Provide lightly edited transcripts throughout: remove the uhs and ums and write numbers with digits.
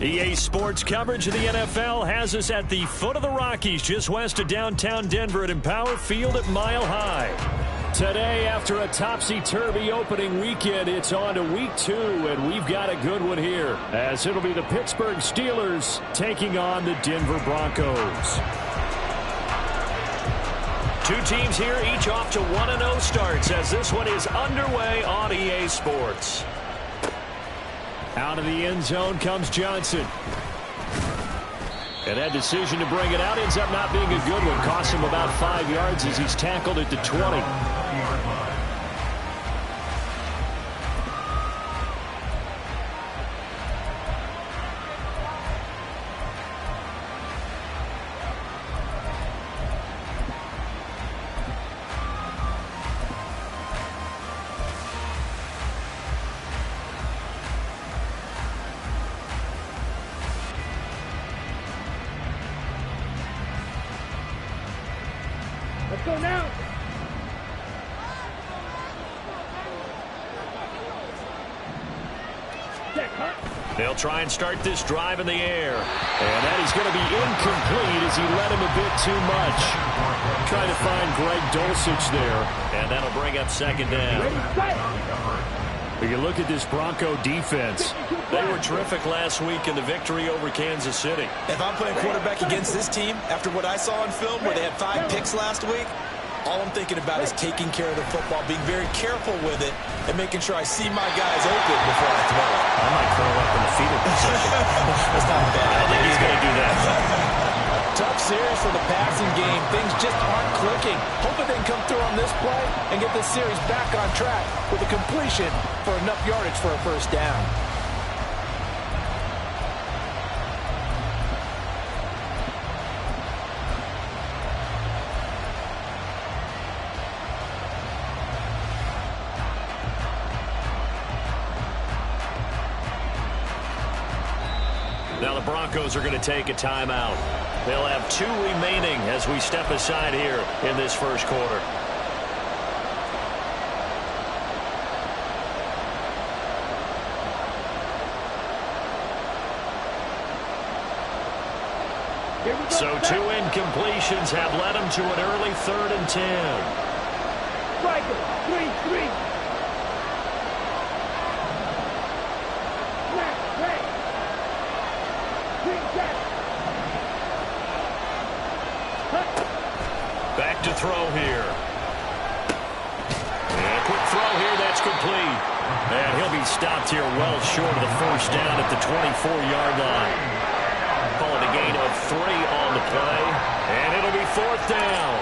EA Sports coverage of the NFL has us at the foot of the Rockies, just west of downtown Denver at Empower Field at Mile High. Today, after a topsy-turvy opening weekend, it's on to week 2, and we've got a good one here, as it'll be the Pittsburgh Steelers taking on the Denver Broncos. Two teams here, each off to 1-0 starts, as this one is underway on EA Sports. Out of the end zone comes Johnson. And that decision to bring it out ends up not being a good one. Costs him about 5 yards as he's tackled at the 20. Let's go now. They'll try and start this drive in the air. And that is going to be incomplete as he led him a bit too much. Trying to find Greg Dulcich there. And that'll bring up second down. You look at this Bronco defense. They were terrific last week in the victory over Kansas City. If I'm playing quarterback against this team, after what I saw on film where they had 5 picks last week, all I'm thinking about is taking care of the football, being very careful with it, and making sure I see my guys open before I throw it. I might curl up in the fetal position. That's not bad. I don't think he's going to do that. Tough series for the passing game. Things just aren't clicking. Hoping they can come through on this play and get this series back on track with a completion for enough yardage for a first down. Now the Broncos are going to take a timeout. They'll have 2 remaining as we step aside here in this first quarter. So 2 incompletions have led them to an early 3rd and 10. Striker, 3-3. Back to throw here. And a quick throw here, that's complete. And he'll be stopped here well short of the first down at the 24-yard line. Call it a gain of 3 on the play. And it'll be 4th down.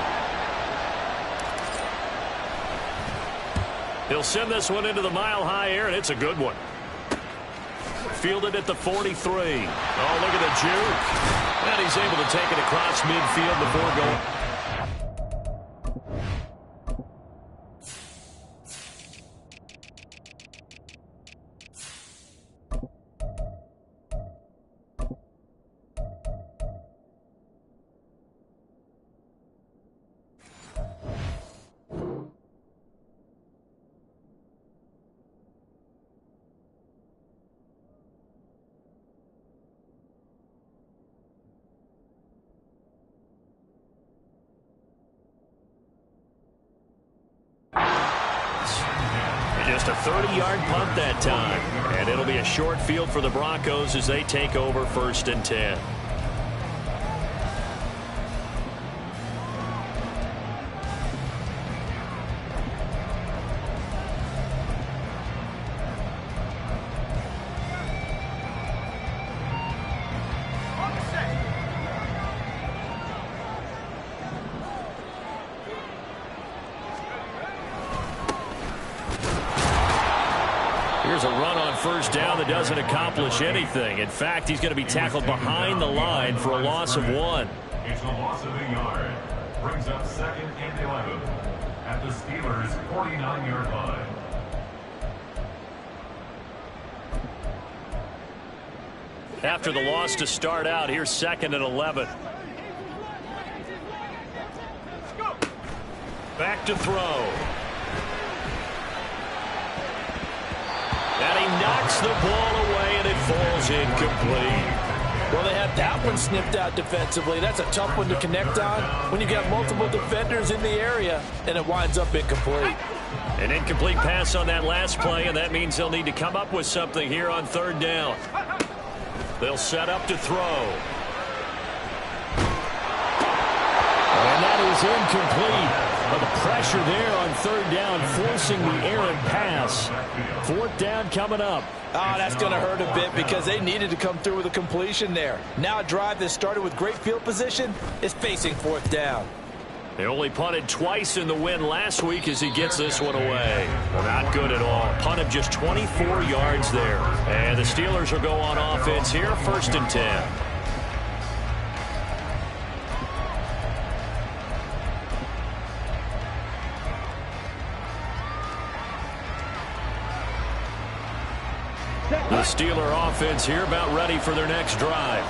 He'll send this one into the mile-high air, and it's a good one. Fielded at the 43. Oh, look at the juke. And he's able to take it across midfield before going. Just a 30-yard punt that time. And it'll be a short field for the Broncos as they take over 1st and 10. Here's a run on first down that doesn't accomplish anything. In fact, he's going to be tackled behind the line for a loss of 1. It's a loss of a yard. Brings up 2nd and 11 at the Steelers' 49-yard line. After the loss to start out, here's 2nd and 11. Back to throw. And he knocks the ball away, and it falls is incomplete. Well, they had that one sniffed out defensively. That's a tough one to connect on when you've got multiple defenders in the area, and it winds up incomplete. An incomplete pass on that last play, and that means they'll need to come up with something here on third down. They'll set up to throw. And that is incomplete. Well, the pressure there on third down, forcing the errant pass. Fourth down coming up. Oh, that's going to hurt a bit because they needed to come through with a completion there. Now a drive that started with great field position is facing fourth down. They only punted twice in the win last week as he gets this one away. Well, not good at all. Punt of just 24 yards there. And the Steelers will go on offense here, 1st and 10. The Steeler offense here about ready for their next drive.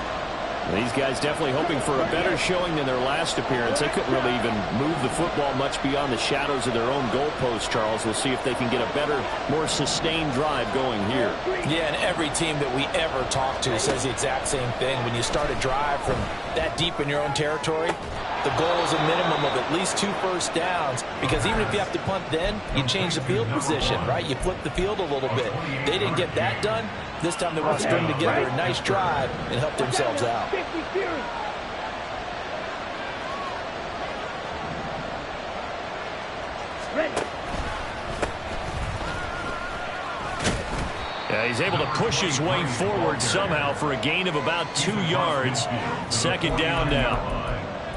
These guys definitely hoping for a better showing than their last appearance. They couldn't really even move the football much beyond the shadows of their own goalpost, Charles. We'll see if they can get a better, more sustained drive going here. Yeah, and every team that we ever talk to says the exact same thing. When you start a drive from that deep in your own territory, the goal is a minimum of at least 2 first downs, because even if you have to punt then, you change the field position, right? You flip the field a little bit. They didn't get that done. This time they want to string together a nice drive and help themselves out. Yeah, he's able to push his way forward somehow for a gain of about 2 yards. 2nd down now.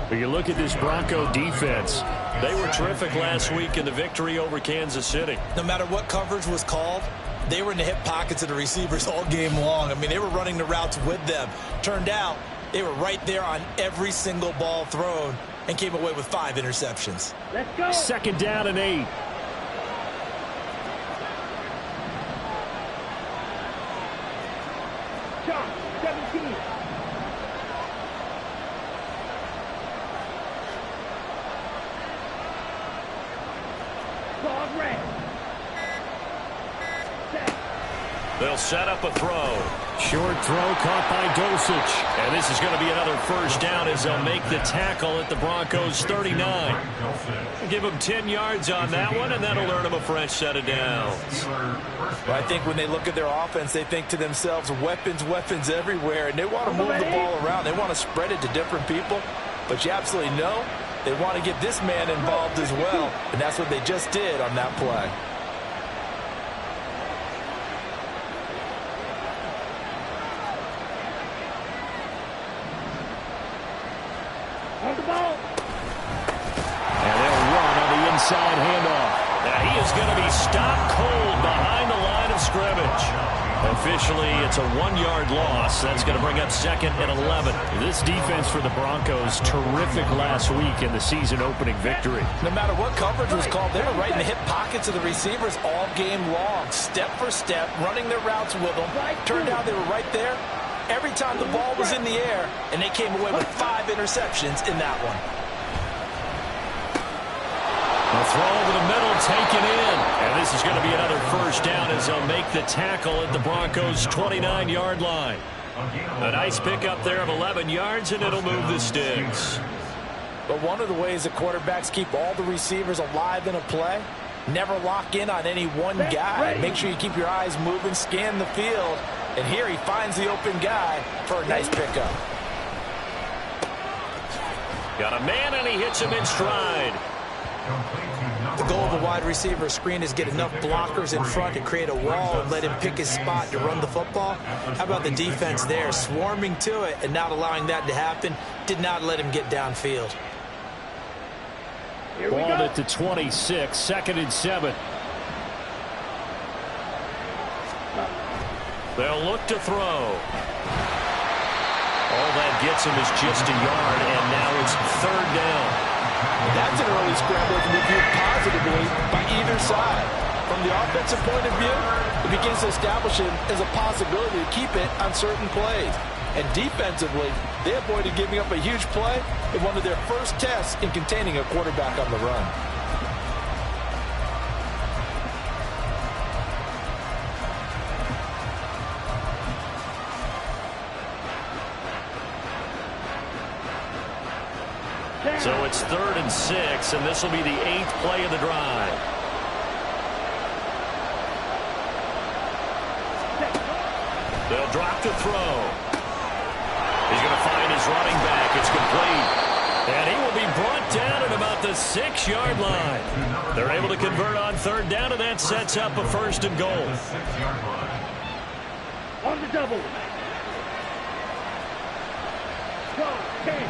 But you look at this Bronco defense. They were terrific last week in the victory over Kansas City. No matter what coverage was called, they were in the hip pockets of the receivers all game long. I mean, they were running the routes with them. Turned out they were right there on every single ball thrown and came away with 5 interceptions. Let's go. 2nd down and 8. John, 17. Dog red. They'll set up a throw. Short throw caught by Dulcich. And this is going to be another 1st down as they'll make the tackle at the Broncos' 39. Give them 10 yards on that one, and that'll earn them a fresh set of downs. Well, I think when they look at their offense, they think to themselves, weapons, weapons everywhere, and they want to move the ball around. They want to spread it to different people, but you absolutely know they want to get this man involved as well, and that's what they just did on that play. On the ball. And they'll run on the inside handoff. Now he is going to be stopped cold behind the line of scrimmage. Officially, it's a 1-yard loss. That's going to bring up 2nd and 11. This defense for the Broncos, terrific last week in the season-opening victory. No matter what coverage was called, they were right in the hip pockets of the receivers all game long, step for step, running their routes with them. Turned out they were right there every time the ball was in the air, and they came away with 5 interceptions in that one. The throw over the middle, taken in. And this is going to be another 1st down as they'll make the tackle at the Broncos' 29-yard line. A nice pickup there of 11 yards, and it'll move the sticks. But one of the ways the quarterbacks keep all the receivers alive in a play, never lock in on any one guy. Make sure you keep your eyes moving, scan the field. And here he finds the open guy for a nice pickup. Got a man, and he hits him in stride. The goal of a wide receiver screen is get enough blockers in front to create a wall and let him pick his spot to run the football. How about the defense there, swarming to it and not allowing that to happen? Did not let him get downfield. Balled it to 26, 2nd and 7. They'll look to throw. All that gets him is just a yard, and now it's 3rd down. That's an early scramble that can be viewed positively by either side. From the offensive point of view, it begins to establish him as a possibility to keep it on certain plays. And defensively, they avoided giving up a huge play in one of their first tests in containing a quarterback on the run. So it's 3rd and 6, and this will be the 8th play of the drive. They'll drop to throw. He's going to find his running back. It's complete. And he will be brought down at about the 6-yard line. They're able to convert on 3rd down, and that sets up a 1st and goal. On the double. 12, 10.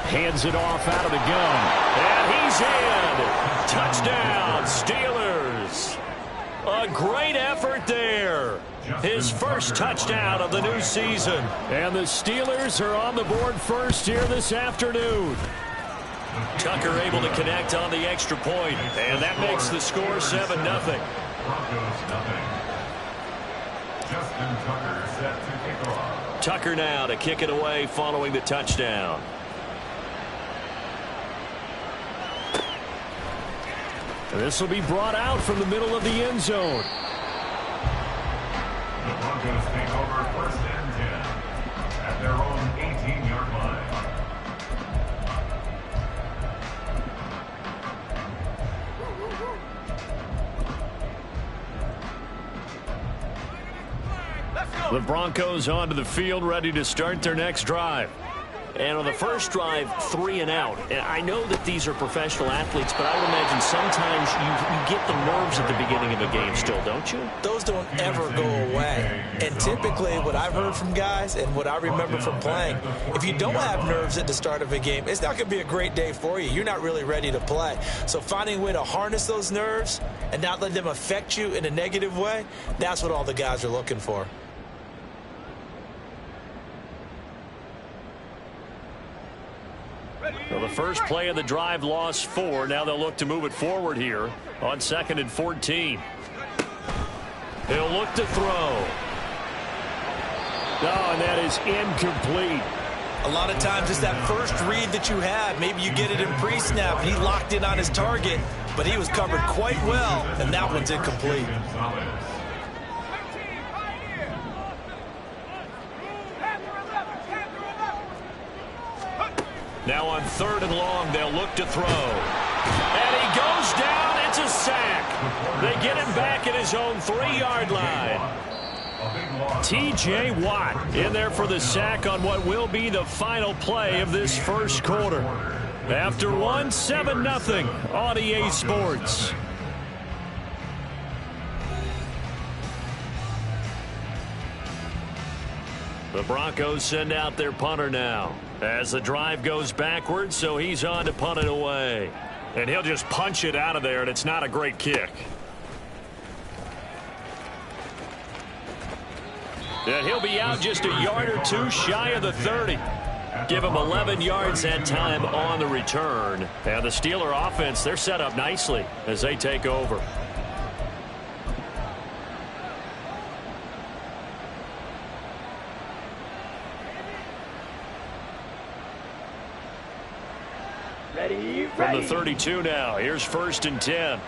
Hands it off out of the gun. And he's in. Touchdown, Steelers. A great effort there. His first touchdown of the new season. And the Steelers are on the board first here this afternoon. Tucker able to connect on the extra point. And that makes the score 7-0. Justin Tucker set to kick off. Tucker now to kick it away following the touchdown. This will be brought out from the middle of the end zone. The Broncos take over 1st and 10 at their own 18-yard line. The Broncos onto the field, ready to start their next drive. And on the first drive, 3 and out. And I know that these are professional athletes, but I would imagine sometimes you get the nerves at the beginning of a game still, don't you? Those don't ever go away. And typically what I've heard from guys and what I remember from playing, if you don't have nerves at the start of a game, it's not going to be a great day for you. You're not really ready to play. So finding a way to harness those nerves and not let them affect you in a negative way, that's what all the guys are looking for. Well, the first play of the drive lost 4. Now they'll look to move it forward here on 2nd and 14. He'll look to throw. Oh, and that is incomplete. A lot of times it's that first read that you have. Maybe you get it in pre-snap. He locked in on his target, but he was covered quite well, and that one's incomplete. Now on 3rd and long, they'll look to throw. And he goes down. It's a sack. They get him back at his own 3-yard line. T.J. Watt in there for the sack on what will be the final play of this first quarter. After 7-0 on EA Sports. The Broncos send out their punter now as the drive goes backwards, so he's on to punt it away. And he'll just punch it out of there, and it's not a great kick. And he'll be out just a yard or 2 shy of the 30. Give him 11 yards that time on the return. And the Steeler offense, they're set up nicely as they take over. From the 32 now, here's 1st and 10.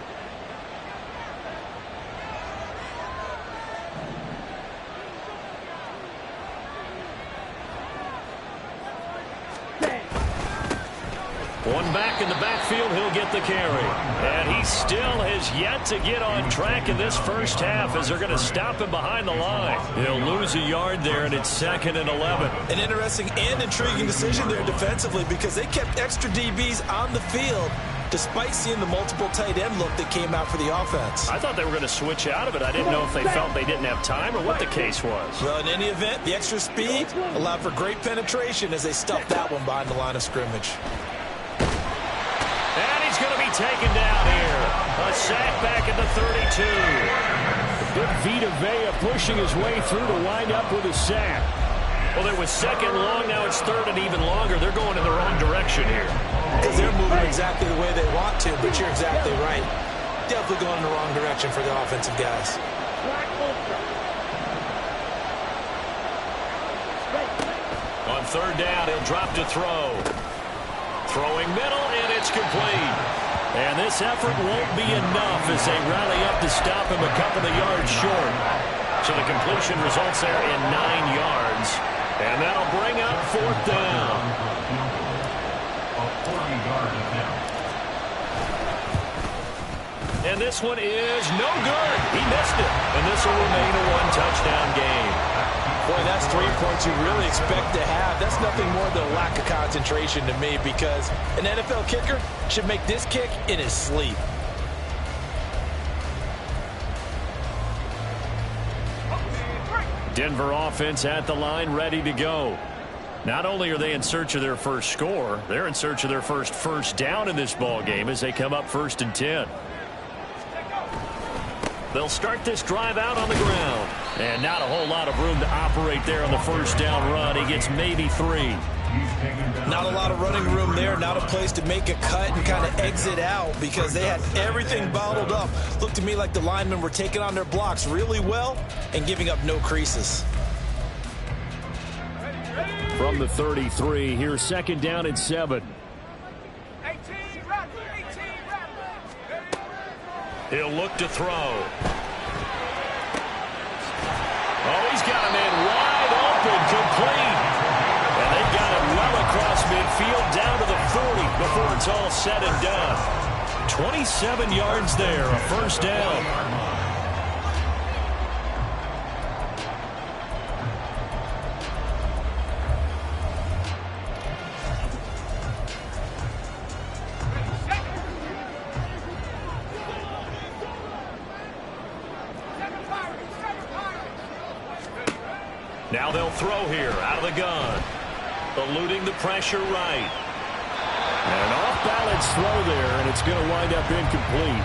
One back in the backfield, he'll get the carry. And he still has yet to get on track in this first half as they're going to stop him behind the line. He'll lose a yard there, and it's 2nd and 11. An interesting and intriguing decision there defensively because they kept extra DBs on the field despite seeing the multiple tight end look that came out for the offense. I thought they were going to switch out of it. I didn't know if they felt they didn't have time or what the case was. Well, in any event, the extra speed allowed for great penetration as they stuffed that one behind the line of scrimmage. And he's going to be taken down here. A sack back at the 32. Big Vita Vea pushing his way through to wind up with a sack. Well, it was 2nd long. Now it's 3rd and even longer. They're going in the wrong direction here. Because they're moving exactly the way they want to, but you're exactly right. Definitely going in the wrong direction for the offensive guys. On 3rd down, he'll drop to throw. Throwing middle, and it's complete. And this effort won't be enough as they rally up to stop him a couple of yards short. So the completion results there in 9 yards. And that'll bring up 4th down. And this one is no good. He missed it. And this will remain a 1-touchdown game. Boy, that's 3 points you really expect to have. That's nothing more than a lack of concentration to me, because an NFL kicker should make this kick in his sleep. Denver offense at the line, ready to go. Not only are they in search of their first score, they're in search of their first down in this ball game as they come up 1st and 10. They'll start this drive out on the ground. And not a whole lot of room to operate there on the 1st down run. He gets maybe 3. Not a lot of running room there. Not a place to make a cut and kind of exit out, because they had everything bottled up. Looked to me like the linemen were taking on their blocks really well and giving up no creases. From the 33, here's 2nd down and 7. He'll look to throw. Oh, he's got a man wide open, complete. And they've got him well across midfield down to the 40 before it's all said and done. 27 yards there, a 1st down. Now they'll throw here out of the gun. Eluding the pressure right. An off-balance throw there, and it's going to wind up incomplete.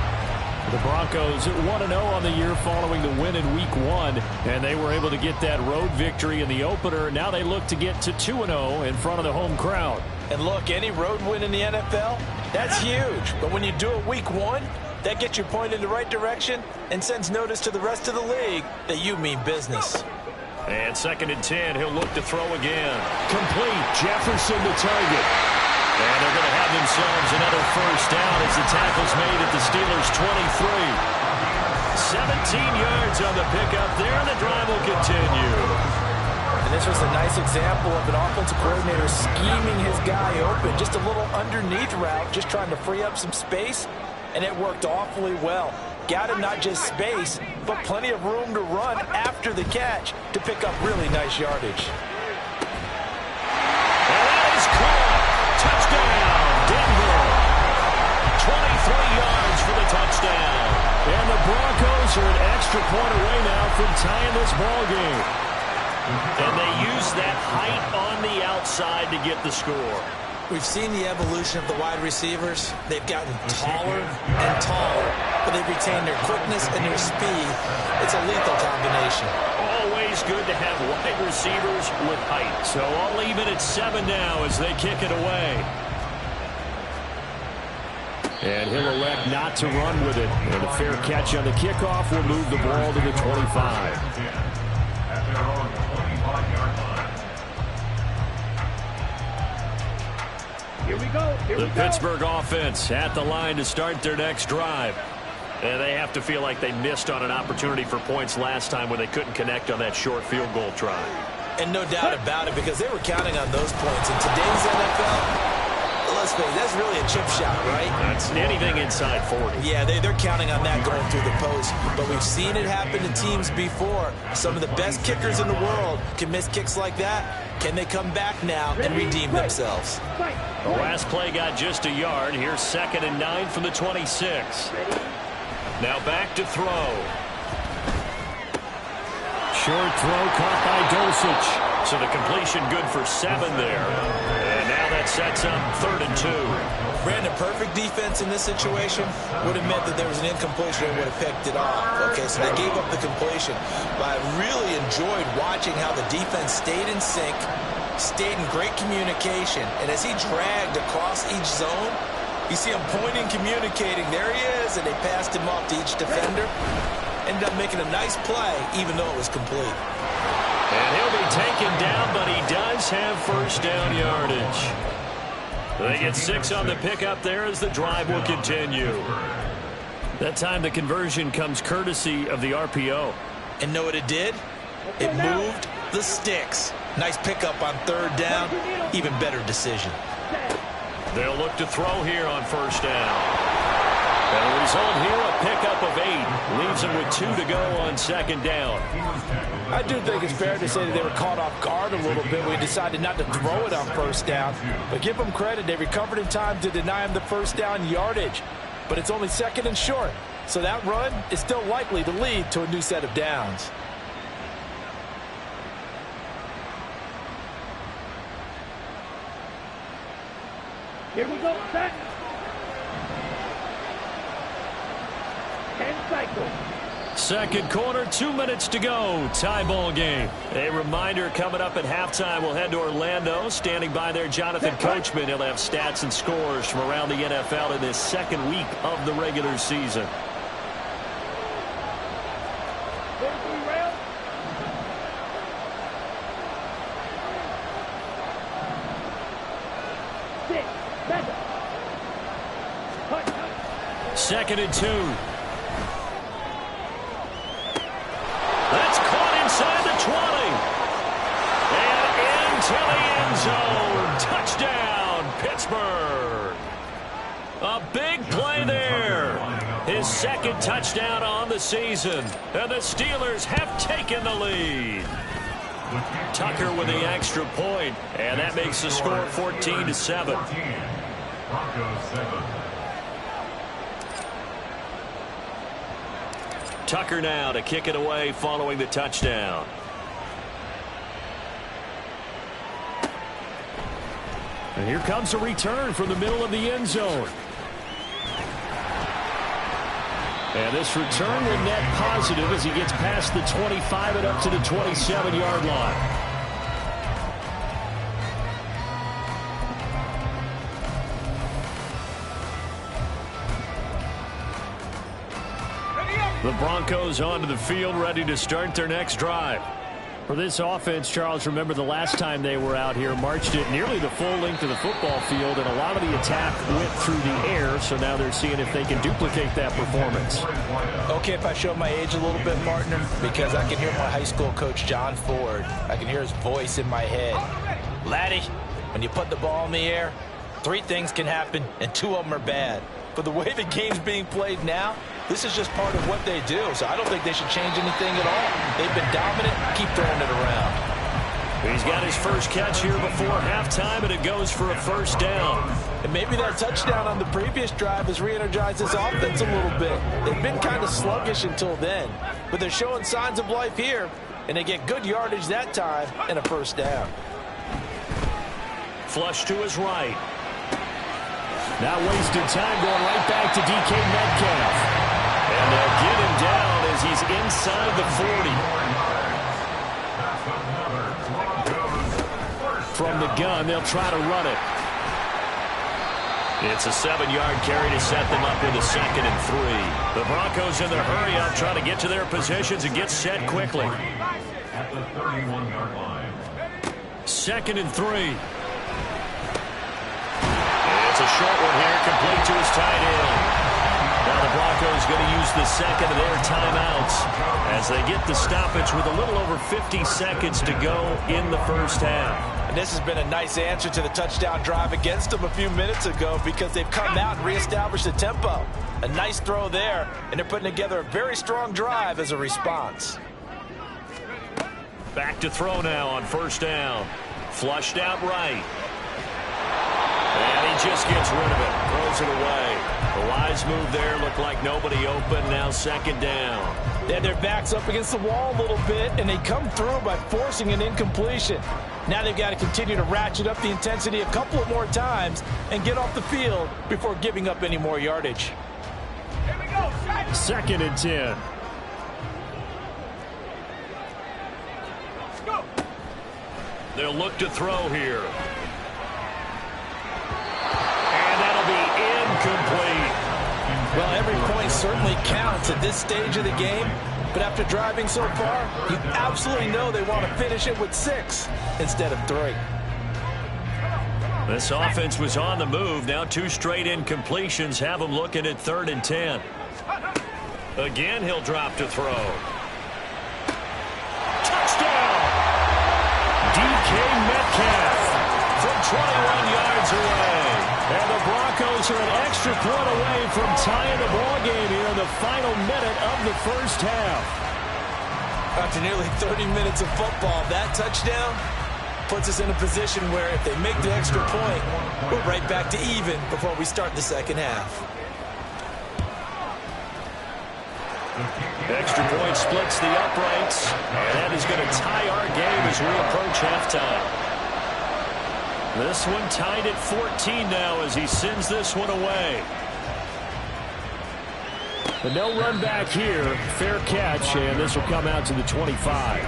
The Broncos 1-0 on the year following the win in Week 1, and they were able to get that road victory in the opener. Now they look to get to 2-0 in front of the home crowd. And look, any road win in the NFL, that's huge. But when you do it Week 1, that gets you pointed in the right direction and sends notice to the rest of the league that you mean business. And 2nd and 10, he'll look to throw again. Complete, Jefferson the target. And they're going to have themselves another 1st down as the tackle's made at the Steelers' 23. 17 yards on the pickup there, and the drive will continue. And this was a nice example of an offensive coordinator scheming his guy open. Just a little underneath route, just trying to free up some space, and it worked awfully well. Got him not just space, but plenty of room to run after the catch to pick up really nice yardage. And that is caught. Touchdown, Denver. 23 yards for the touchdown. And the Broncos are an extra point away now from tying this ball game. And they use that height on the outside to get the score. We've seen the evolution of the wide receivers. They've gotten taller and taller, but they've retained their quickness and their speed. It's a lethal combination. Always good to have wide receivers with height. So I'll leave it at 7 now as they kick it away. And he'll elect not to run with it. And a fair catch on the kickoff will move the ball to the 25. Here we go. The Pittsburgh offense at the line to start their next drive. And they have to feel like they missed on an opportunity for points last time when they couldn't connect on that short field goal try. And no doubt about it, because they were counting on those points. In today's NFL, let's face it, that's really a chip shot, right? That's anything inside 40. Yeah, they're counting on that going through the post. But we've seen it happen to teams before. Some of the best kickers in the world can miss kicks like that. Can they come back now and redeem themselves? The last play got just a yard. Here's 2nd and 9 from the 26. Now back to throw. Short throw caught by Dulcich. So the completion good for 7 there. And now that sets up 3rd and 2. Brandon, perfect defense in this situation would have meant that there was an incompletion and would have picked it off. Okay, so they gave up the completion. But I really enjoyed watching how the defense stayed in sync, stayed in great communication. And as he dragged across each zone, you see him pointing, communicating. There he is, and they passed him off to each defender. Ended up making a nice play, even though it was complete. And he'll be taken down, but he does have 1st down yardage. They get 6 on the pickup there as the drive will continue. That time the conversion comes courtesy of the RPO. And know what it did? It moved the sticks. Nice pickup on 3rd down. Even better decision. They'll look to throw here on 1st down. And the result here, a pickup of 8. Leaves them with 2 to go on 2nd down. I do think it's fair to say that they were caught off guard a little bit. We decided not to throw it on 1st down. But give them credit. They recovered in time to deny him the 1st down yardage. But it's only 2nd and short. So that run is still likely to lead to a new set of downs. Here we go, set. 10 cycles. 2nd quarter, 2 minutes to go. Tie ball game. A reminder coming up at halftime. We'll head to Orlando. Standing by there, Jonathan Coachman. He'll have stats and scores from around the NFL in this 2nd week of the regular season. Second and 2. That's caught inside the 20. And into the end zone. Touchdown, Pittsburgh. A big play there. His 2nd touchdown on the season. And the Steelers have taken the lead. Tucker with the extra point. And that makes the score 14-7. Broncos 7. Tucker now to kick it away following the touchdown. And here comes a return from the middle of the end zone. And this return will net positive as he gets past the 25 and up to the 27-yard line. The Broncos onto the field, ready to start their next drive. For this offense, Charles, remember the last time they were out here, marched it nearly the full length of the football field, and a lot of the attack went through the air, so now they're seeing if they can duplicate that performance. Okay, if I show my age a little bit, Martin, because I can hear my high school coach, John Ford. I can hear his voice in my head. Laddie, when you put the ball in the air, 3 things can happen, and 2 of them are bad. But the way the game's being played now, this is just part of what they do. So I don't think they should change anything at all. They've been dominant. Keep throwing it around. He's got his first catch here before halftime, and it goes for a 1st down. And maybe that touchdown on the previous drive has re-energized this offense a little bit. They've been kind of sluggish until then. But they're showing signs of life here, and they get good yardage that time and a 1st down. Flush to his right. Not wasting time, going right back to DK Metcalf. And they'll get him down as he's inside the 40. From the gun, they'll try to run it. It's a 7-yard carry to set them up with a 2nd and 3. The Broncos in their hurry up, trying to get to their positions and get set quickly. At the 31-yard line. 2nd and 3. It's a short one here, complete to his tight end. Now the Broncos going to use the 2nd of their timeouts as they get the stoppage with a little over 50 seconds to go in the 1st half. And this has been a nice answer to the touchdown drive against them a few minutes ago because they've come out and reestablished the tempo. A nice throw there, and they're putting together a very strong drive as a response. Back to throw now on 1st down. Flushed out right. And he just gets rid of it. Throws it away. The wise move there. Looked like nobody open. Now 2nd down. They had their backs up against the wall a little bit, and they come through by forcing an incompletion. Now they've got to continue to ratchet up the intensity a couple of more times and get off the field before giving up any more yardage. Here we go, 2nd and 10. go. They'll look to throw here. Incomplete. Well, every point certainly counts at this stage of the game, but after driving so far, you absolutely know they want to finish it with 6 instead of 3. This offense was on the move. Now 2 straight incompletions have them looking at 3rd and 10. Again, he'll drop to throw. Touchdown! DK Metcalf from 21 yards away. And the Broncos are an extra point away from tying the ball game here in the final minute of the first half. After nearly 30 minutes of football, that touchdown puts us in a position where if they make the extra point, we're right back to even before we start the second half. Extra point splits the uprights, and that is going to tie our game as we approach halftime. This one tied at 14 now as he sends this one away. But no run back here. Fair catch, and this will come out to the 25.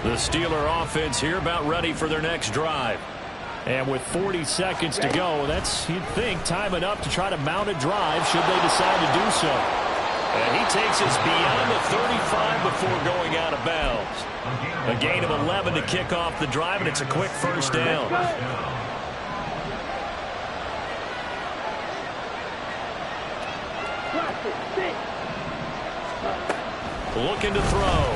The Steeler offense here about ready for their next drive. And with 40 seconds to go, that's, you'd think, time enough to try to mount a drive should they decide to do so. And he takes us beyond the 35 before going out of bounds. A gain of 11 to kick off the drive, and it's a quick first down. Looking to throw.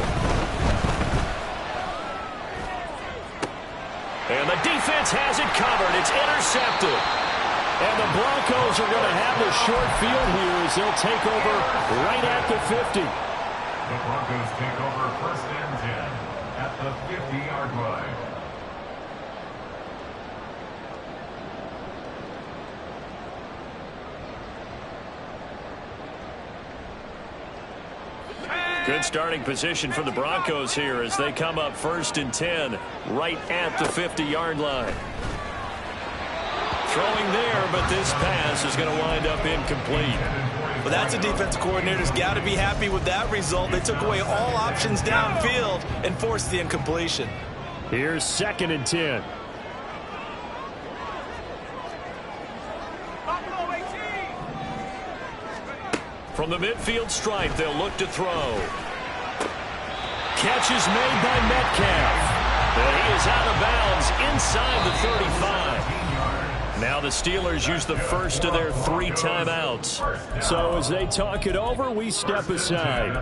And the defense has it covered. It's intercepted. And the Broncos are going to have the short field here as they'll take over right at the 50. The Broncos take over 1st and 10 at the 50-yard line. Good starting position for the Broncos here as they come up 1st and 10 right at the 50-yard line. Throwing there, but this pass is going to wind up incomplete. Well, that's a defensive coordinator's got to be happy with that result. They took away all options downfield and forced the incompletion. Here's 2nd and 10. From the midfield stripe, they'll look to throw. Catch is made by Metcalf. And he is out of bounds inside the 35. Now the Steelers use the first of their 3 timeouts. So as they talk it over, we step aside.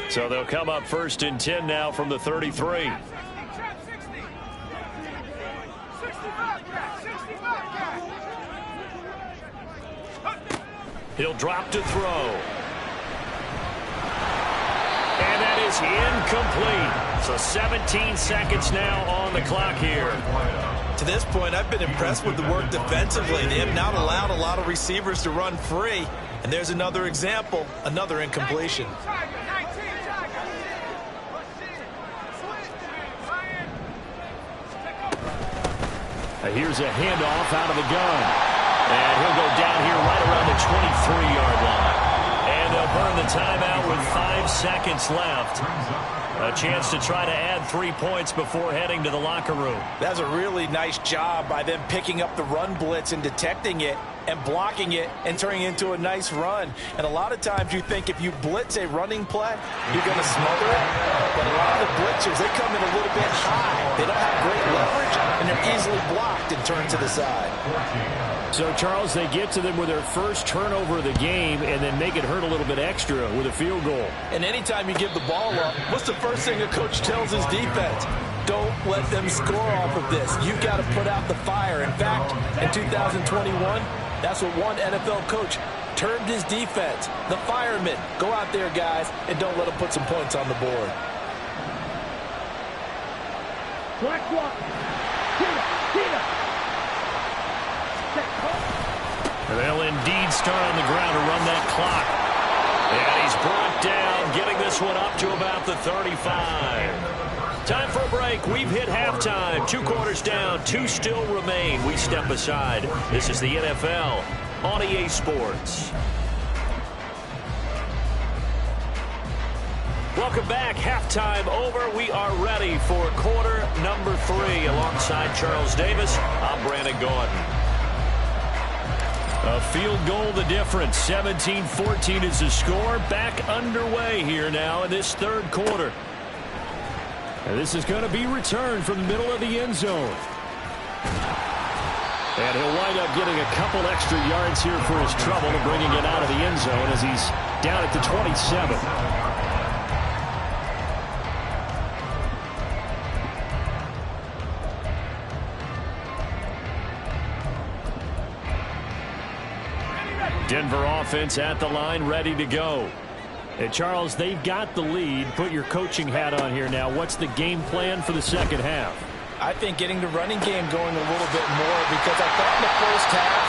So they'll come up 1st and 10 now from the 33. He'll drop to throw. And that is incomplete. So 17 seconds now on the clock here. To this point, I've been impressed with the work defensively. They have not allowed a lot of receivers to run free. And there's another example, another incompletion. Here's a handoff out of the gun. And he'll go down here right around the 23-yard line. And they'll burn the timeout with 5 seconds left. A chance to try to add 3 points before heading to the locker room. That's a really nice job by them picking up the run blitz and detecting it and blocking it and turning it into a nice run. And a lot of times you think if you blitz a running play, you're going to smother it. But a lot of the blitzers, they come in a little bit high. They don't have great leverage, and they're easily blocked and turned to the side. So, Charles, they get to them with their first turnover of the game and then make it hurt a little bit extra with a field goal. And anytime you give the ball up, what's the first thing a coach tells his defense? Don't let them score off of this. You've got to put out the fire. In fact, in 2021, that's what one NFL coach termed his defense. The firemen. Go out there, guys, and don't let them put some points on the board. Black walk. They'll indeed start on the ground to run that clock. And he's brought down, getting this one up to about the 35. Time for a break. We've hit halftime. 2 quarters down, 2 still remain. We step aside. This is the NFL on EA Sports. Welcome back. Halftime over. We are ready for quarter number 3. Alongside Charles Davis, I'm Brandon Gordon. A field goal the difference. 17-14 is the score. Back underway here now in this third quarter. And this is going to be returned from the middle of the end zone. And he'll wind up getting a couple extra yards here for his trouble and bringing it out of the end zone as he's down at the 27. Denver offense at the line, ready to go. Hey, Charles, they've got the lead. Put your coaching hat on here now. What's the game plan for the second half? I think getting the running game going a little bit more, because I thought in the first half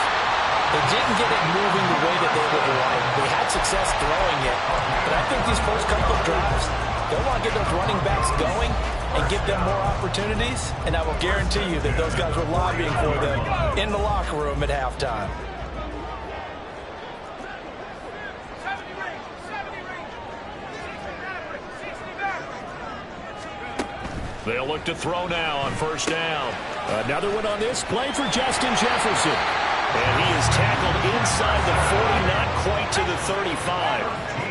they didn't get it moving the way that they would like. They had success throwing it, but I think these first couple of drives, they'll want to get those running backs going and give them more opportunities, and I will guarantee you that those guys were lobbying for them in the locker room at halftime. They'll look to throw now on first down. Another one on this play for Justin Jefferson. And he is tackled inside the 40, not quite to the 35.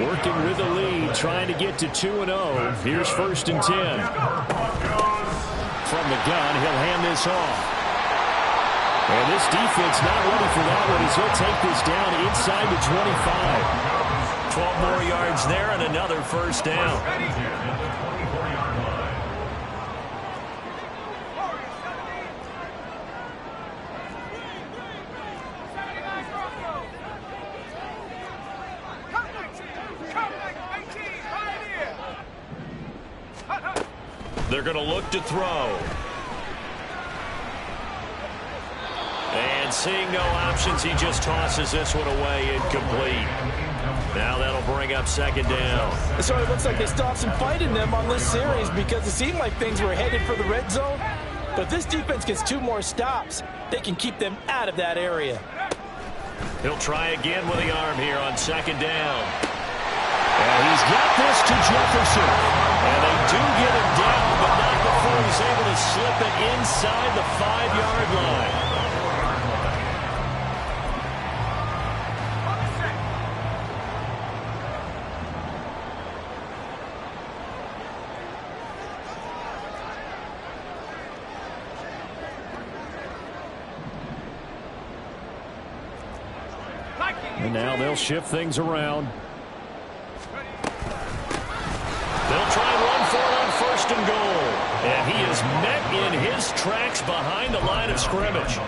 Working with the lead, trying to get to 2-0. Here's 1st and 10. From the gun, he'll hand this off. And this defense not ready for that one as he'll take this down inside the 25. 12 more yards there and another first down. They're going to look to throw. And seeing no options, he just tosses this one away, incomplete. Now that'll bring up 2nd down. So it looks like they stopped some fight in them on this series, because it seemed like things were headed for the red zone. But if this defense gets 2 more stops, they can keep them out of that area. He'll try again with the arm here on 2nd down. And he's got this to Jefferson. And they do get him down, but not before he's able to slip it inside the 5-yard line. And now they'll shift things around. They'll try and run for it on 1st and goal. And he is met in his tracks behind the line of scrimmage.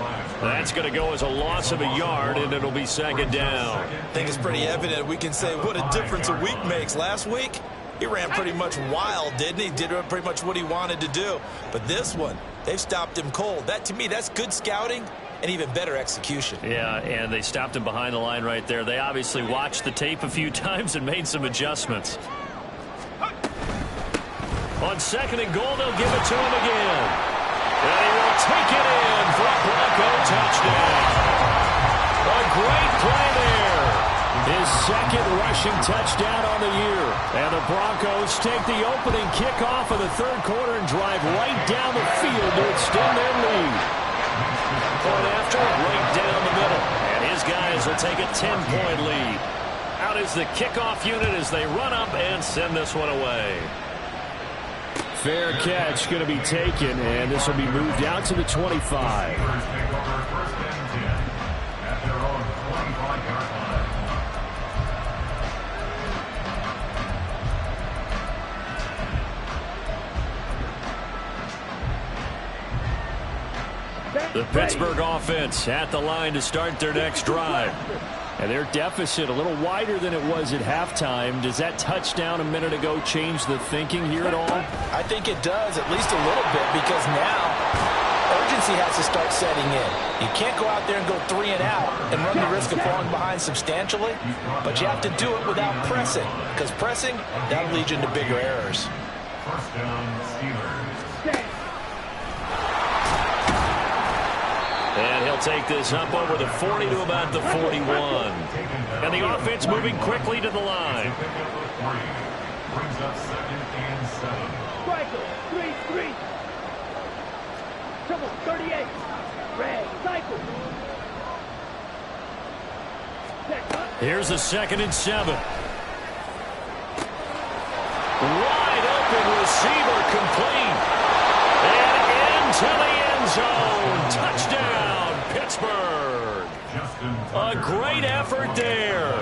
That's going to go as a loss of a yard, and it'll be 2nd down. I think it's pretty evident. We can say what a difference a week makes. Last week, he ran pretty much wild, didn't he? Did pretty much what he wanted to do. But this one, they've stopped him cold. That, to me, that's good scouting and even better execution. Yeah, and they stopped him behind the line right there. They obviously watched the tape a few times and made some adjustments. On 2nd and goal, they'll give it to him again. And he will take it in for a Bronco touchdown. A great play there. His 2nd rushing touchdown on the year. And the Broncos take the opening kickoff of the 3rd quarter and drive right down the field to extend their lead. Point after, right down the middle. And his guys will take a 10-point lead. Out is the kickoff unit as they run up and send this one away. Fair catch going to be taken, and this will be moved out to the 25. The Pittsburgh offense at the line to start their next drive. And their deficit a little wider than it was at halftime. Does that touchdown a minute ago change the thinking here at all? I think it does, at least a little bit, because now urgency has to start setting in. You can't go out there and go 3 and out and run the risk of falling behind substantially, but you have to do it without pressing, because pressing, that'll lead you into bigger errors. 1st down, Steelers. And he'll take this up over the 40 to about the 41. And the offense moving quickly to the line. Brings up 2nd and 7. Striker, 3-3. Trouble, 38. Red, cycle. Here's a 2nd and 7. Wide open receiver, complete. And into the end zone. Touchdown, Pittsburgh. A great effort there.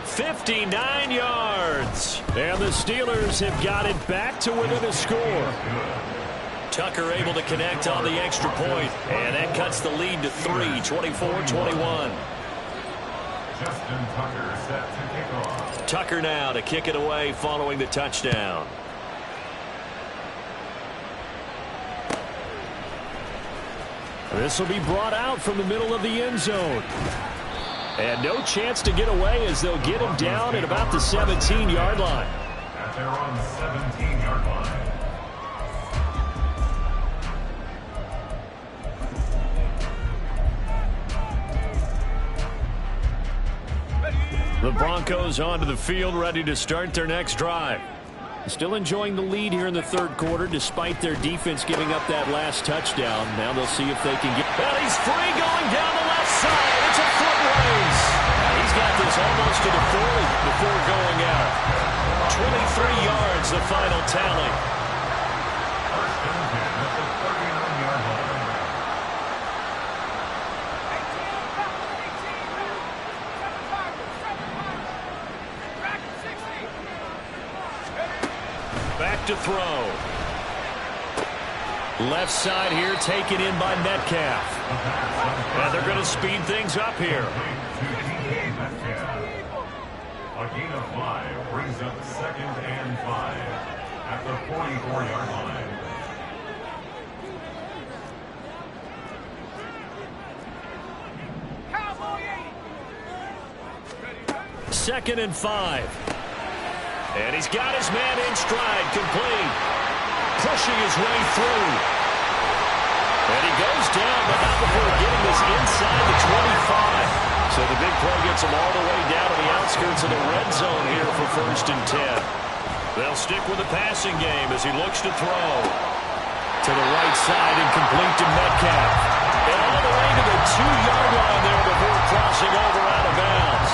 59 yards. And the Steelers have got it back to within a score. Tucker able to connect on the extra point. And that cuts the lead to 3, 24-21. Justin Tucker set to kick off. Tucker now to kick it away following the touchdown. This will be brought out from the middle of the end zone. And no chance to get away as they'll get him down at about the 17-yard line. At their own 17-yard line. The Broncos onto the field, ready to start their next drive. Still enjoying the lead here in the third quarter, despite their defense giving up that last touchdown. Now they'll see if they can get... And he's free going down the left side. It's a foot race. He's got this almost to the 40 before going out. 23 yards, the final tally. First and 10 at the 39-yard line. Back to throw. Left side here taken in by Metcalf. And they're going to speed things up here. A gain of 5 brings up 2nd and 5 at the 44-yard line. Second and 5. And he's got his man in stride, complete. Pushing his way through. And he goes down, but not before getting this inside the 25. So the big play gets him all the way down to the outskirts of the red zone here for 1st and 10. They'll stick with the passing game as he looks to throw. To the right side and complete to Metcalf. And all the way to the 2-yard line there before crossing over out of bounds.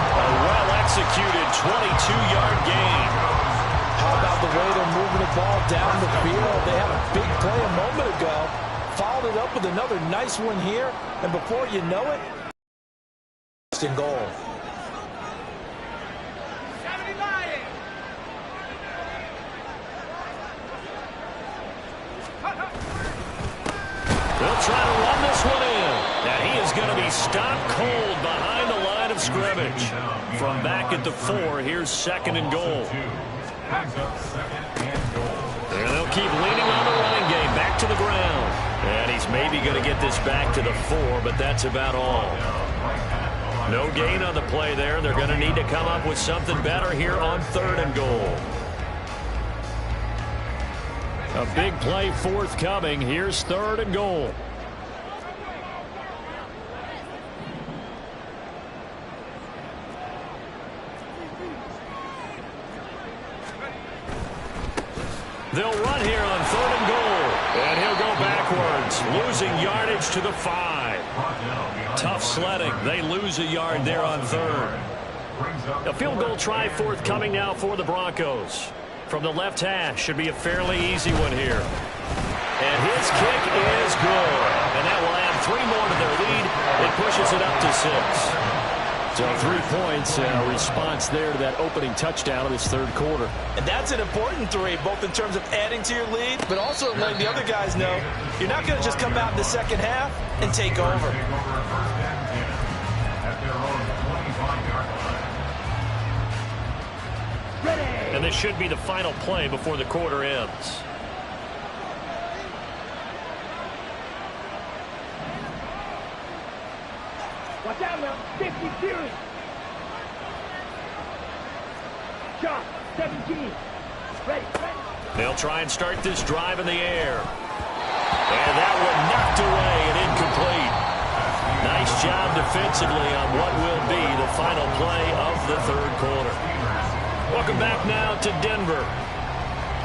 A well-executed 22-yard gain. How about the way they're moving the ball down the field? They had a big play a moment ago. Followed it up with another nice one here. And before you know it, in goal. They'll try to run this one in. And he is going to be stopped cold behind the line of scrimmage. From back at the 4, here's 2nd and goal. And they'll keep leaning on the running game. Back to the ground. And he's maybe going to get this back to the 4, but that's about all. No gain on the play there. They're going to need to come up with something better here on 3rd and goal. A big play forthcoming. Here's 3rd and goal. They'll run here on 3rd and goal. And he'll go backwards, losing yardage to the 5. Tough sledding. They lose a yard there on 3rd. A field goal try forthcoming now for the Broncos. From the left hash, should be a fairly easy one here. And his kick is good. And that will add 3 more to their lead. It pushes it up to 6. So 3 points, a response there to that opening touchdown of this 3rd quarter. And that's an important 3, both in terms of adding to your lead, but also letting the other guys know you're not going to just come out in the second half and take over. And this should be the final play before the quarter ends. Watch out now. 50 series. Shot. 17. Ready. They'll try and start this drive in the air. And that one knocked away and incomplete. Nice job defensively on what will be the final play of the 3rd quarter. Welcome back now to Denver.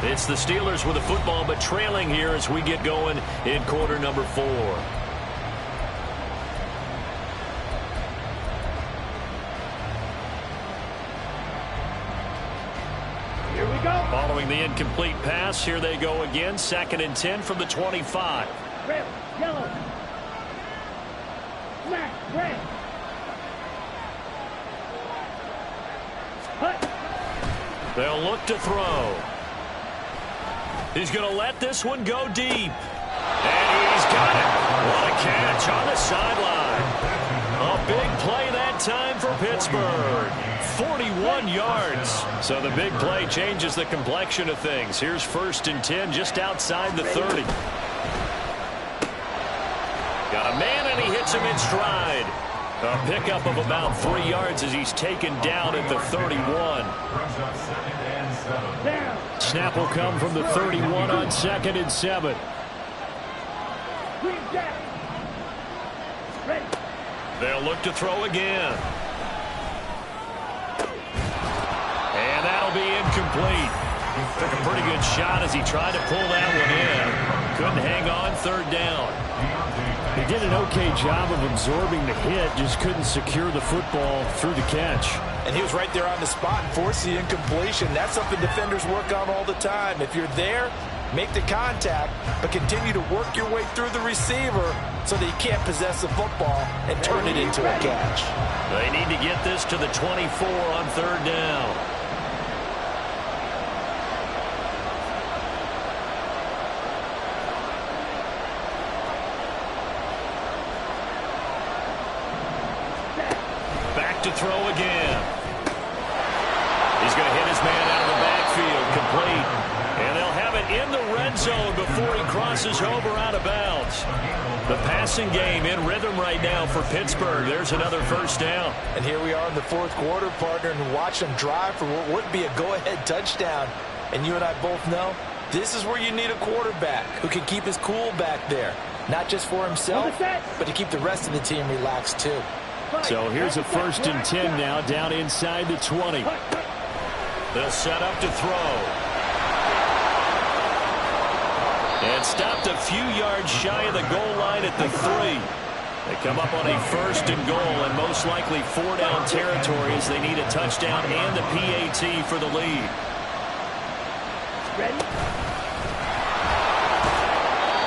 It's the Steelers with the football, but trailing here as we get going in quarter number 4. Here we go. Following the incomplete pass, here they go again. 2nd and 10 from the 25. Red, yellow. Black, red. Hut. They'll look to throw. He's going to let this one go deep. And he's got it. What a catch on the sideline. A big play that time for Pittsburgh. 41 yards. So the big play changes the complexion of things. Here's 1st and 10 just outside the 30. Got a man and he hits him in stride. A pickup of about 3 yards as he's taken down at the 31. Snap will come from the 31 on 2nd and 7. Green jack. Ready. They'll look to throw again. And that'll be incomplete. Took a pretty good shot as he tried to pull that one in. Couldn't hang on 3rd down. He did an okay job of absorbing the hit, just couldn't secure the football through the catch. And he was right there on the spot and forced the incompletion. That's something defenders work on all the time. If you're there, make the contact, but continue to work your way through the receiver so that he can't possess the football and turn it into a catch. They need to get this to the 24 on 3rd down. To throw again. He's going to hit his man out of the backfield, complete. And they'll have it in the red zone before he crosses over out of bounds. The passing game in rhythm right now for Pittsburgh. There's another 1st down. And here we are in the 4th quarter, partner, and watch them drive for what would be a go-ahead touchdown. And you and I both know this is where you need a quarterback who can keep his cool back there. Not just for himself, but to keep the rest of the team relaxed too. So here's a 1st and 10 now down inside the 20. They'll set up to throw. And stopped a few yards shy of the goal line at the 3. They come up on a 1st and goal and most likely 4-down territory as they need a touchdown and the PAT for the lead. Ready.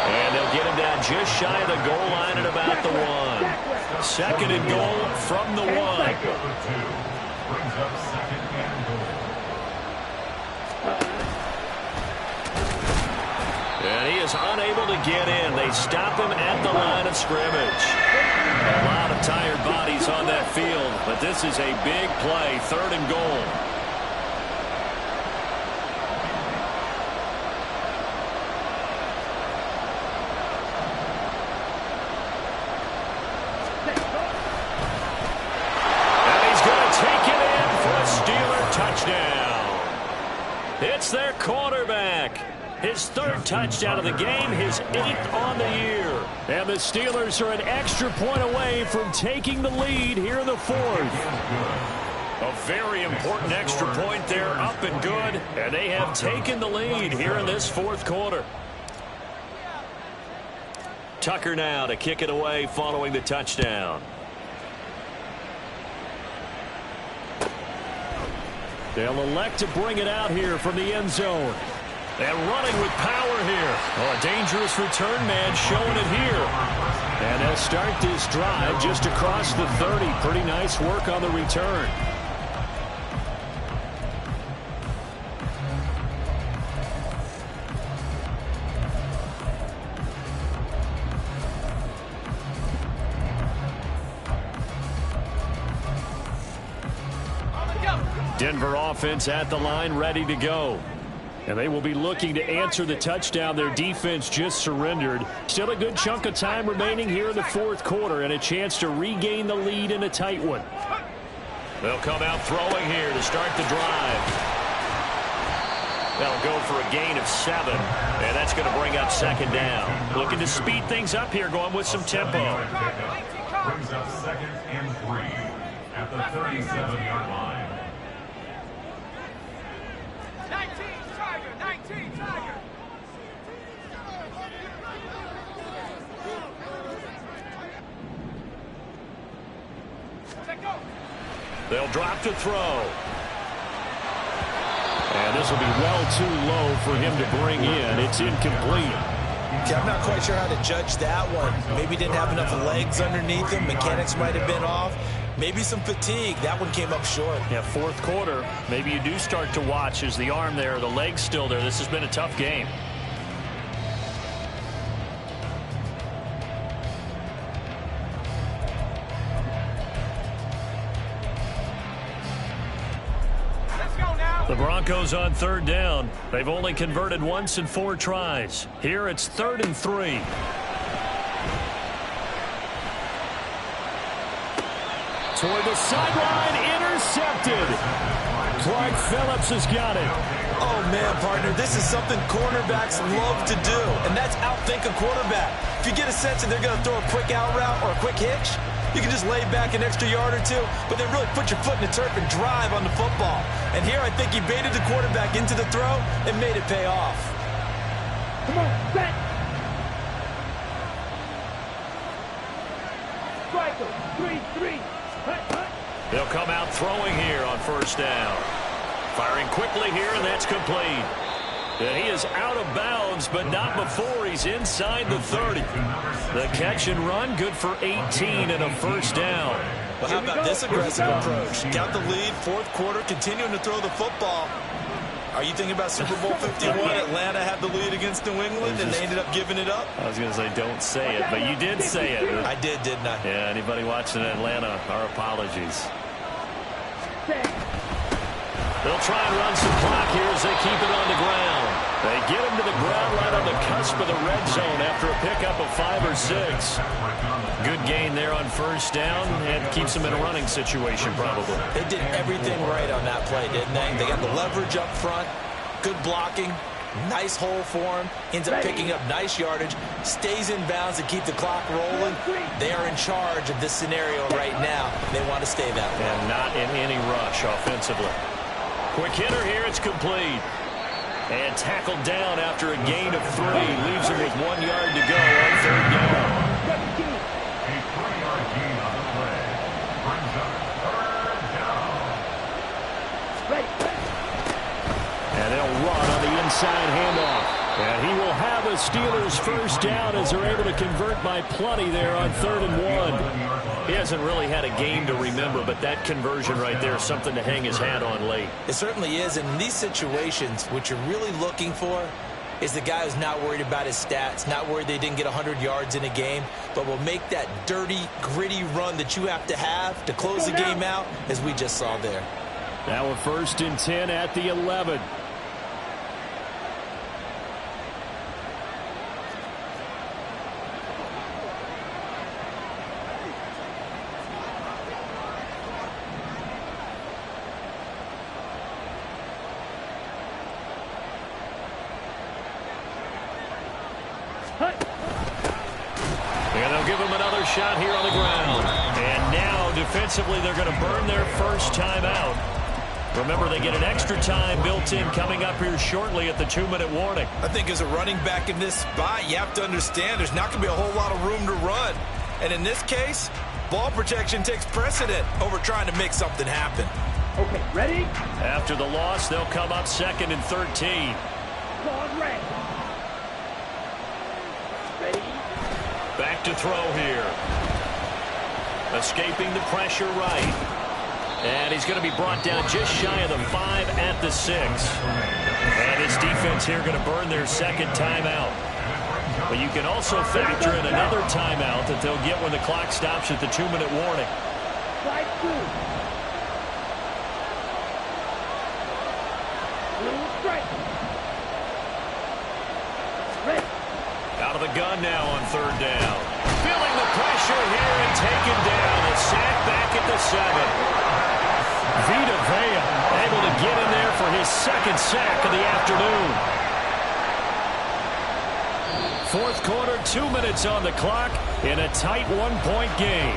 And they'll get him down just shy of the goal line at about the 1. 2nd and goal from the 1. Brings up 2nd and goal. And he is unable to get in. They stop him at the line of scrimmage. A lot of tired bodies on that field, but this is a big play, 3rd and goal. It's their quarterback. His 3rd touchdown of the game, his 8th on the year. And the Steelers are an extra point away from taking the lead here in the 4th. A very important extra point there, up and good. And they have taken the lead here in this 4th quarter. Tucker now to kick it away following the touchdown. They'll elect to bring it out here from the end zone. And running with power here. Oh, a dangerous return man showing it here. And they'll start this drive just across the 30. Pretty nice work on the return. Denver offense at the line, ready to go. And they will be looking to answer the touchdown their defense just surrendered. Still a good chunk of time remaining here in the 4th quarter and a chance to regain the lead in a tight one. They'll come out throwing here to start the drive. They'll go for a gain of 7, and that's going to bring up 2nd down. Looking to speed things up here, going with some tempo. Brings up 2nd and 3 at the 37-yard line. They'll drop to throw. And this will be well too low for him to bring in. It's incomplete. Okay, I'm not quite sure how to judge that one. Maybe didn't have enough legs underneath him. Mechanics might have been off. Maybe some fatigue. That one came up short. Yeah, fourth quarter. Maybe you do start to watch. Is the arm there, the leg's still there? This has been a tough game. The Broncos on third down. They've only converted once in 4 tries. Here it's 3rd and 3. Toward the sideline, intercepted. Clark Phillips has got it. Oh, man, partner, this is something cornerbacks love to do, and that's outthink a quarterback. If you get a sense that they're going to throw a quick out route or a quick hitch, you can just lay back an extra yard or two, but then really put your foot in the turf and drive on the football. And here I think he baited the quarterback into the throw and made it pay off. Come on, set. Striker, 3-3. Hut, hut. They'll come out throwing here on first down. Firing quickly here, and that's complete. And he is out of bounds, but not before he's inside the 30. The catch and run, good for 18 and a first down. Well, how about this aggressive approach? Got the lead, fourth quarter, continuing to throw the football. Are you thinking about Super Bowl 51? Atlanta had the lead against New England, and they ended up giving it up? I was going to say don't say it, but you did say it. I did, didn't I? Yeah, anybody watching Atlanta, our apologies. They'll try and run some clock here as they keep it on the ground. They get him to the ground right on the cusp of the red zone after a pickup of 5 or 6. Good gain there on first down and keeps them in a running situation probably. They did everything right on that play, didn't they? They got the leverage up front, good blocking, nice hole for him, ends up picking up nice yardage, stays in bounds to keep the clock rolling. They are in charge of this scenario right now. They want to stay that way. And not in any rush offensively. Quick hitter here, it's complete. And tackled down after a gain of 3. Leaves him with 1 yard to go on third down. A 3-yard gain on the play. Brings up third down. And they'll run on the inside handoff. And he will have a Steelers first down as they're able to convert by plenty there on 3rd and 1. He hasn't really had a game to remember, but that conversion right there is something to hang his hat on late. It certainly is, and in these situations, what you're really looking for is the guy who's not worried about his stats, not worried they didn't get 100 yards in a game, but will make that dirty, gritty run that you have to close the game out, as we just saw there. Now a 1st and 10 at the 11. And they'll give him another shot here on the ground. And now, defensively, they're going to burn their first time out. Remember, they get an extra time built in coming up here shortly at the 2-minute warning. I think as a running back in this spot, you have to understand there's not going to be a whole lot of room to run. And in this case, ball protection takes precedent over trying to make something happen. Okay, ready? After the loss, they'll come up 2nd and 13. Pause, red. Ready? Back to throw here. Escaping the pressure right. And he's going to be brought down just shy of the 5 at the 6. And his defense here going to burn their 2nd timeout. But you can also factor in another timeout that they'll get when the clock stops at the 2-minute warning. Slide 2. Little strike. Red. Out of the gun now on 3rd down. Feeling the pressure here and taken down. A sack back at the 7. Vita Vea able to get in there for his 2nd sack of the afternoon. 4th quarter, 2 minutes on the clock in a tight 1-point game.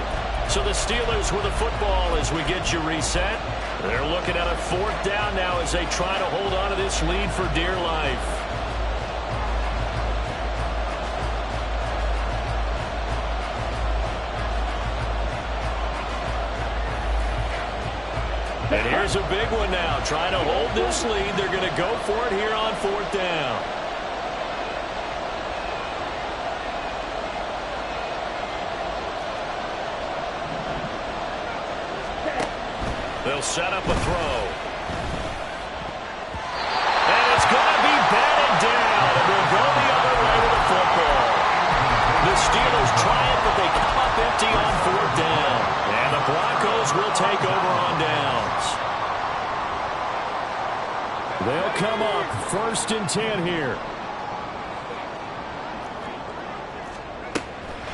So the Steelers with the football as we get you reset. They're looking at a 4th down now as they try to hold on to this lead for dear life. Here's a big one now. Trying to hold this lead. They're going to go for it here on 4th down. They'll set up a throw. And it's going to be batted down. And we'll go the other way with the football. The Steelers try it, but they come up empty on 4th down. And the Broncos will take over on downs. They'll come up 1st and 10 here.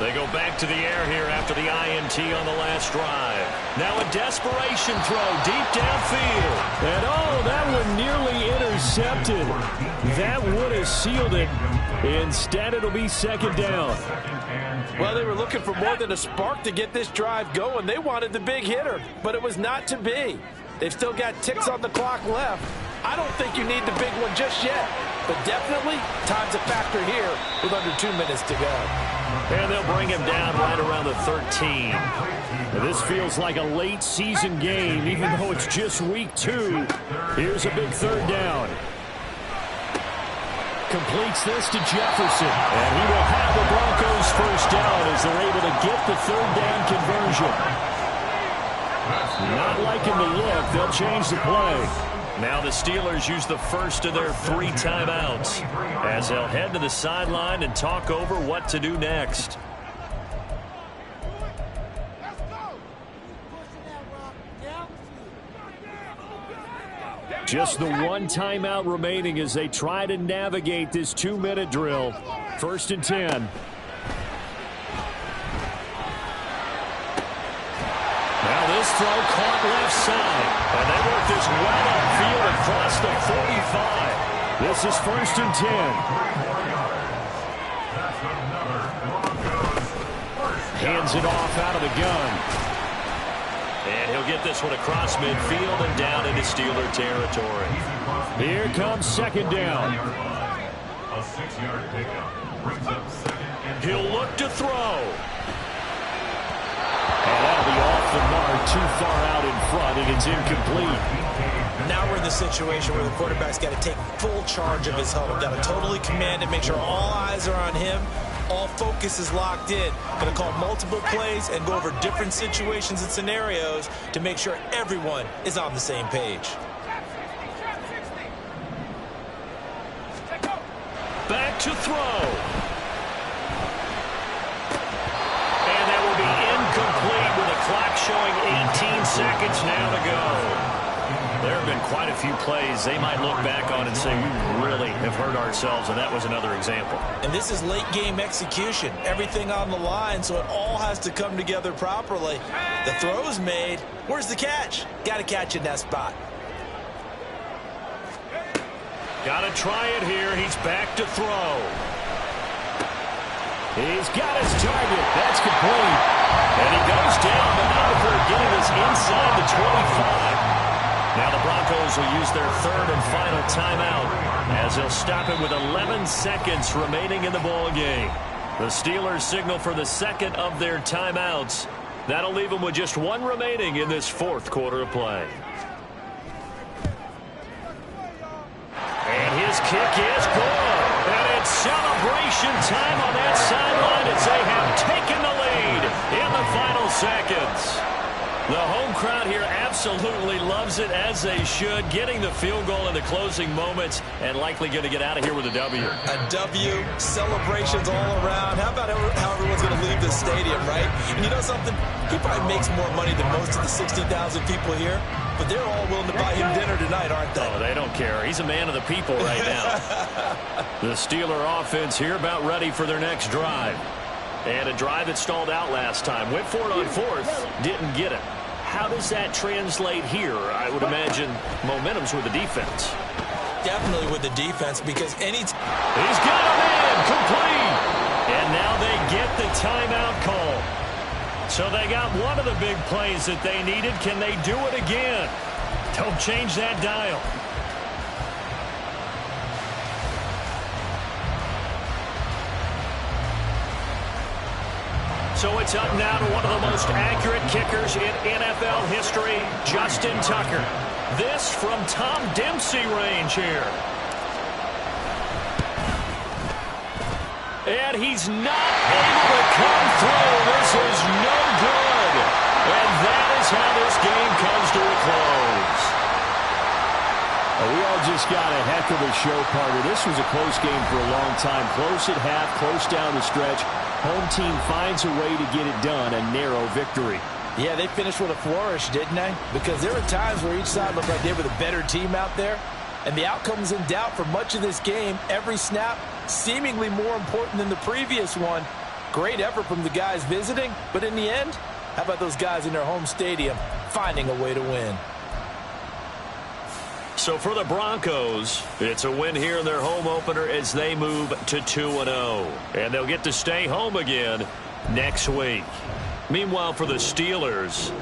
They go back to the air here after the INT on the last drive. Now a desperation throw deep downfield. And oh, that one nearly intercepted. That would have sealed it. Instead, it'll be 2nd down. Well, they were looking for more than a spark to get this drive going. They wanted the big hitter, but it was not to be. They've still got ticks on the clock left. I don't think you need the big one just yet, but definitely time's a factor here with under 2 minutes to go. And they'll bring him down right around the 13. Now, this feels like a late season game, even though it's just week 2. Here's a big 3rd down. Completes this to Jefferson. And he will have the Broncos 1st down as they're able to get the 3rd down conversion. Not liking the look. They'll change the play. Now the Steelers use the first of their 3 timeouts as they'll head to the sideline and talk over what to do next. Just the 1 timeout remaining as they try to navigate this 2-minute drill. 1st and 10. Now this throw caught left side. And they work this well upfield across the 45. This is 1st and 10. Hands it off out of the gun. And he'll get this one across midfield and down into Steeler territory. Here comes 2nd down. A 6-yard pickup brings up 2nd and 10. He'll look to throw. And that'll be off the mark, too far out in front, and it's incomplete. Now we're in the situation where the quarterback's got to take full charge of his huddle. Got to totally command it, make sure all eyes are on him. All focus is locked in. Going to call multiple plays and go over different situations and scenarios to make sure everyone is on the same page. Back to throw. And that will be incomplete with a clock showing 18 seconds now to go. There have been quite a few plays they might look back on and say, we really have hurt ourselves, and that was another example. And this is late game execution. Everything on the line, so it all has to come together properly. The throw's made. Where's the catch? Got to catch in that spot. Got to try it here. He's back to throw. He's got his target. That's complete. And he goes down, but not before getting this inside the 25. Now the Broncos will use their 3rd and final timeout as they'll stop it with 11 seconds remaining in the ball game. The Steelers signal for the 2nd of their timeouts. That'll leave them with just 1 remaining in this 4th quarter of play. And his kick is good. And it's celebration time on that sideline as they have taken the lead in the final seconds. The home crowd here absolutely loves it, as they should, getting the field goal in the closing moments and likely going to get out of here with a W. A W, celebrations all around. How about how everyone's going to leave this stadium, right? And you know something? He probably makes more money than most of the 60,000 people here, but they're all willing to buy him dinner tonight, aren't they? Oh, they don't care. He's a man of the people right now. The Steeler offense here about ready for their next drive. And a drive that stalled out last time. Went for it on 4th, didn't get it. How does that translate here? I would imagine momentum's with the defense. Definitely with the defense, because he's got a man complete. And now they get the timeout call. So they got one of the big plays that they needed. Can they do it again? Don't change that dial. So it's up now to one of the most accurate kickers in NFL history, Justin Tucker. This from Tom Dempsey range here. And he's not able to come through. This is no good. And that is how this game comes to a close. We all just got a heck of a show, partner. This was a close game for a long time. Close at half, close down the stretch. Home team finds a way to get it done, a narrow victory. Yeah, they finished with a flourish, didn't they? Because there were times where each side looked like they were the better team out there. And the outcome was in doubt for much of this game. Every snap seemingly more important than the previous one. Great effort from the guys visiting. But in the end, how about those guys in their home stadium finding a way to win? So for the Broncos, it's a win here in their home opener as they move to 2-0. And they'll get to stay home again next week. Meanwhile, for the Steelers,